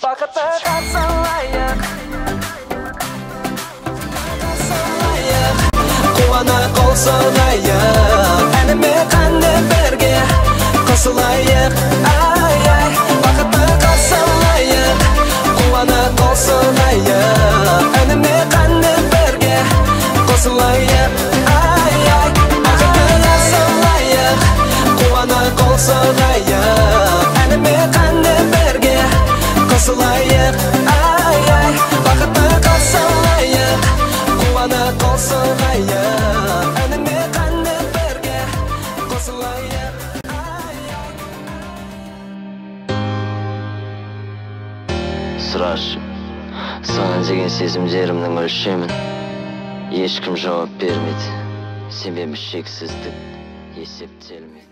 бақытты қарсалайық, қуана қол соғайық, әніме қанды бірге қосылайық, ай-ай, бақытты қарсалайық, қуана қол соғайық, әніме қанды бірге қосылайық, ай-ай, бақытты қарсалайық, қуана қол соғайық, әніме қанды бірге қосылайық, ай-ай, бақытты қарсалайық, қуана қол соғайық, әніме қанды бірге қосылайық, ай-ай. Сұрашы, саған деген сезімдерімнің өлшемін ешкім жауап бермеді, себебі шексіздік есептелмеді.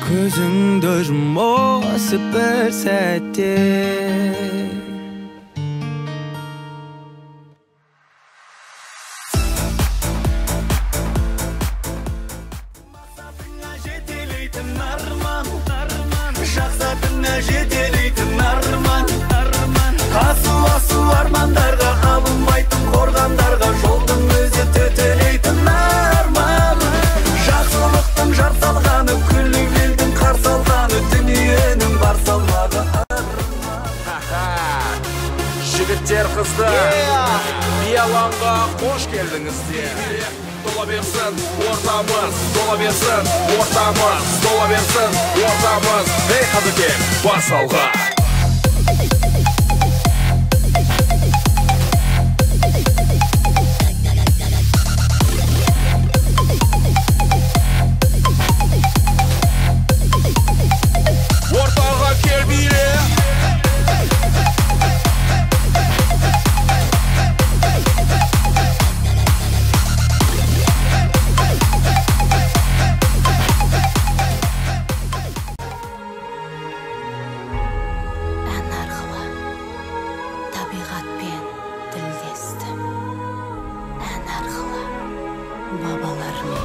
Көзіңді жұм осы бір сәтте, мақсатыңа жетелейтін арман, жақсатыңа жетелейтін арман, асу армандарға алынбайтын қорғандарға жолдың өзі төтелейтін арман, жақсылықтың жар салғаны, күліп елдің қар салғаны, дүниенің бар салмағы арман. Жігіттер, қыздар, бияланға қош келдіңіздер. Тола берсін ортамыз, тола берсін ортамыз, тола берсін ортамыз. Ей қазекем, бас алға. Ортаға кел бире. Ән арқылы табиғатпен тілдестім, ән арқылы бабалармен.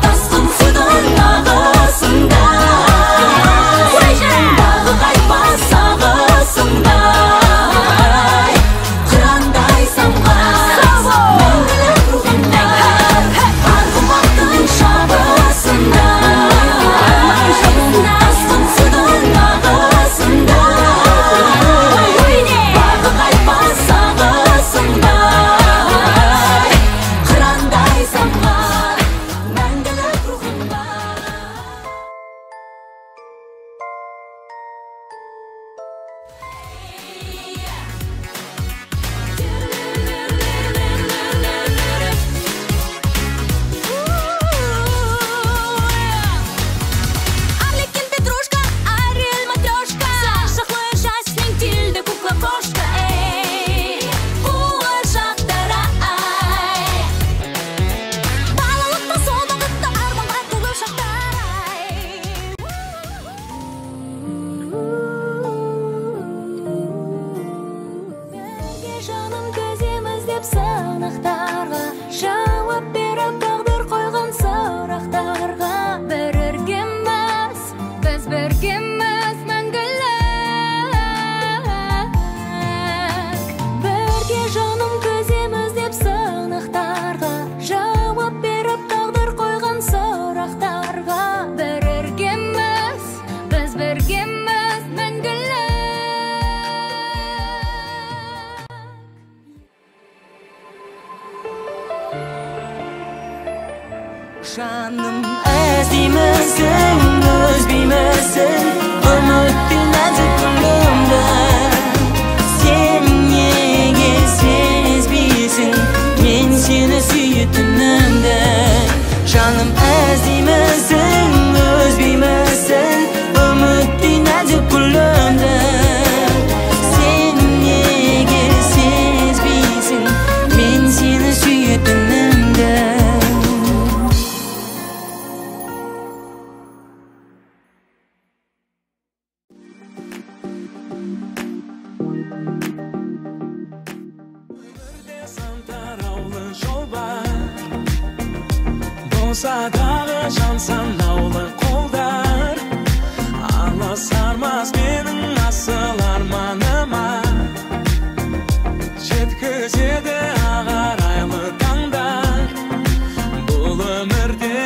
Тасқын судың ағысындай, дағы қайтпас ағысындай, қырандай самғас мәңгілік рухымдай, арғымақтың шабысындай, тасқын судың ағысындай, дағы қайтпас ағысындай, болса дағы жан санаулы қолдар алысармас менің асыл арманыма жеткізеді ағарайлы таңдар бұл өмірде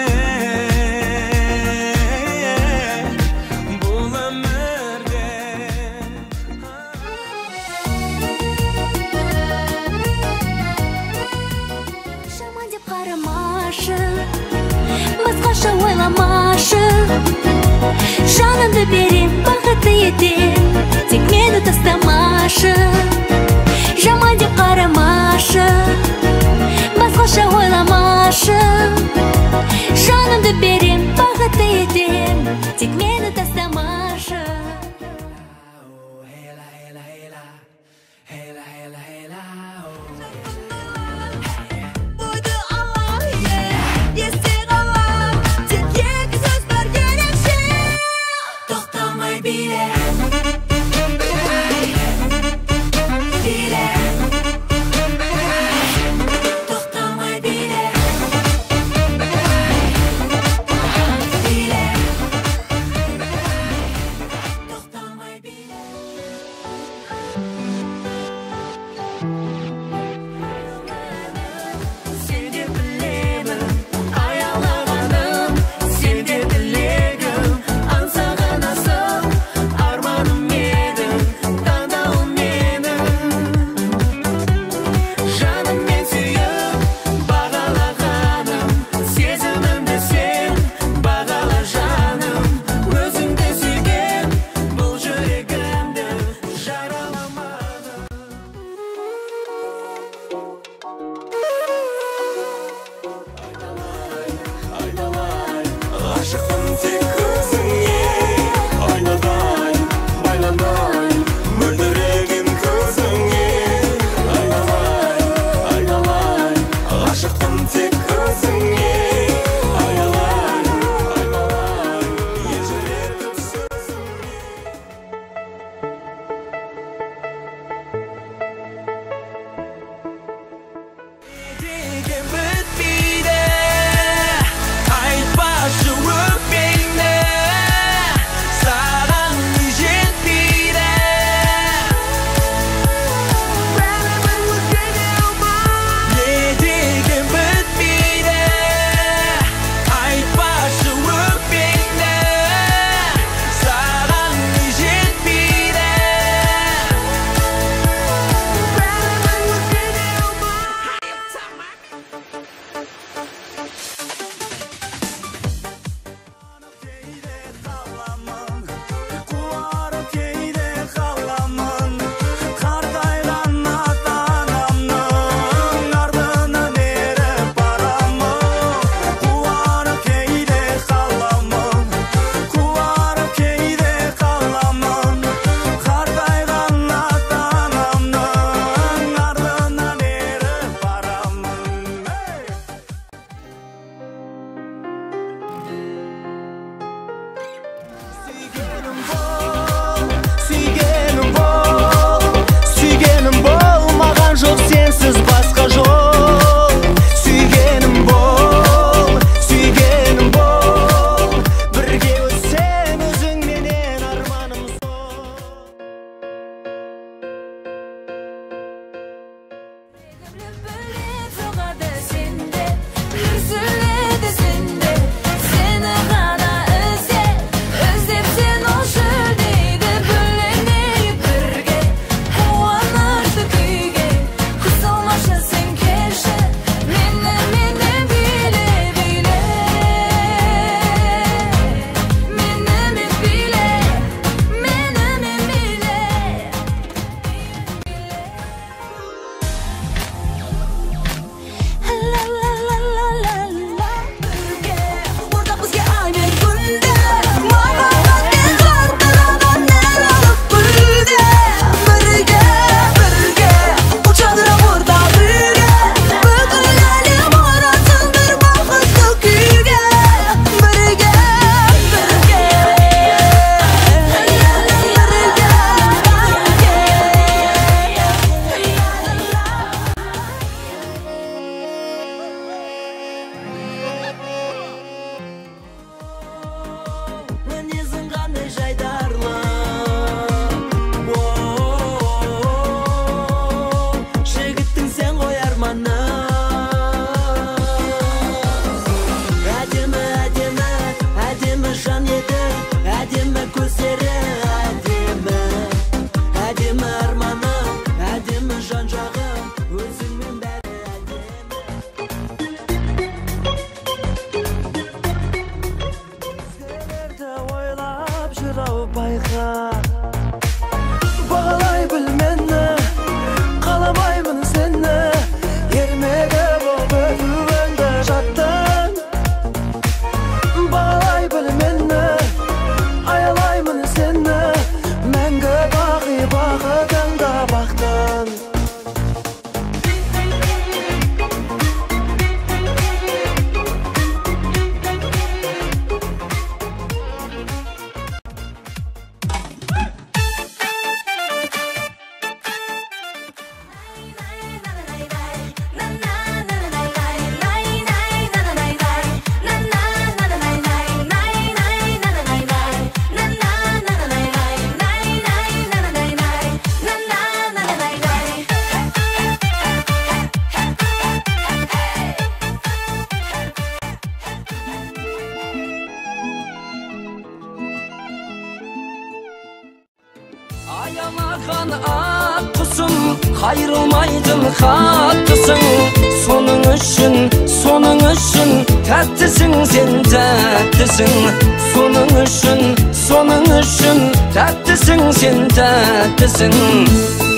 Жаман деп қарамашы, басқаша ойламашы. Жанымды берем, бақытты етем, тек мені тастамашы. Жаман деп қарамашы, басқаша ойламашы. Жанымды берем, бақытты етем, тек мені тастамашы. Буду алай, есте қалар, тек екі сөз бар ерекше. Тоқтамай биле, биле. Тоқтамай биле, биле. Байрау байға Бағалай біл мені Қаламаймын сені Ермегі боп өтуіңді жаттың Бағалай біл мені Аялаймын сені Мәңгі бақи бақытыңда бақтың Ayalagan at kusum Kayrılmaydın haklısın Sonun üçün Tәттісің sen tәттісің Sonun üçün Tәттісің sen tәттісің